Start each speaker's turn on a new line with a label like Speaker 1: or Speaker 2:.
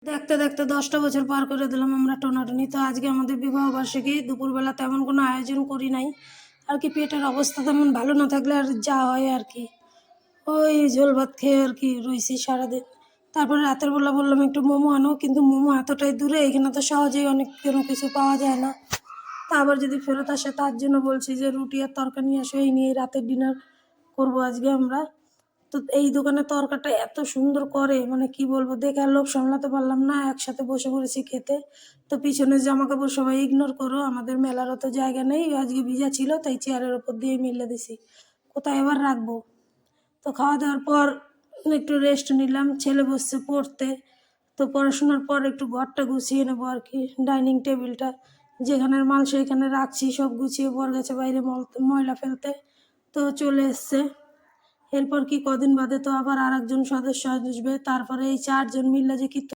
Speaker 1: দেখতে দেখতে 10টা বছর পার করে দিলাম আমরা টোনাটুনি। তো আজকে আমাদের বিবাহবার্ষিকী। দুপুরবেলা তেমন কোনো আয়োজন করি নাই আর কি, পেটের অবস্থা তেমন ভালো না থাকলে আর যা হয় আর কি, ওই ঝোল ভাত খেয়ে আর কি রয়েছি সারাদিন। তারপরে রাতের বেলা বললাম একটু মোমো আনো, কিন্তু মোমো এতটাই দূরে, এখানে তো সহজেই অনেক কোনো কিছু পাওয়া যায় না। তা আবার যদি ফেরত আসে তার জন্য বলছি যে রুটি আর তরকা নিয়ে আসো, এই নিয়ে রাতের ডিনার করবো আজকে আমরা। তো এই দোকানের তরকাটা এত সুন্দর করে, মানে কি বলবো, দেখে আর লোভ সামলাতে পারলাম না, একসাথে বসে পড়েছি খেতে। তো পিছনে জামা কাপড় সবাই ইগনোর করো, আমাদের মেলারও তো জায়গা নেই, আজকে ভিজা ছিল তাই চেয়ারের ওপর দিয়ে মেলে দিছি, কোথায় এবার রাখবো। তো খাওয়া দাওয়ার পর একটু রেস্ট নিলাম, ছেলে বসছে পড়তে। তো পড়াশোনার পর একটু ঘরটা গুছিয়ে নেবো আর কি, ডাইনিং টেবিলটা যেখানের মাল সেইখানে রাখছি, সব গুছিয়ে বর গেছে বাইরে ময়লা ফেলতে। তো চলে এসছে। এরপর কি কদিন বাদে তো আবার আর একজন সদস্য আসবে, তারপরে এই 4 জন মিলে যে কি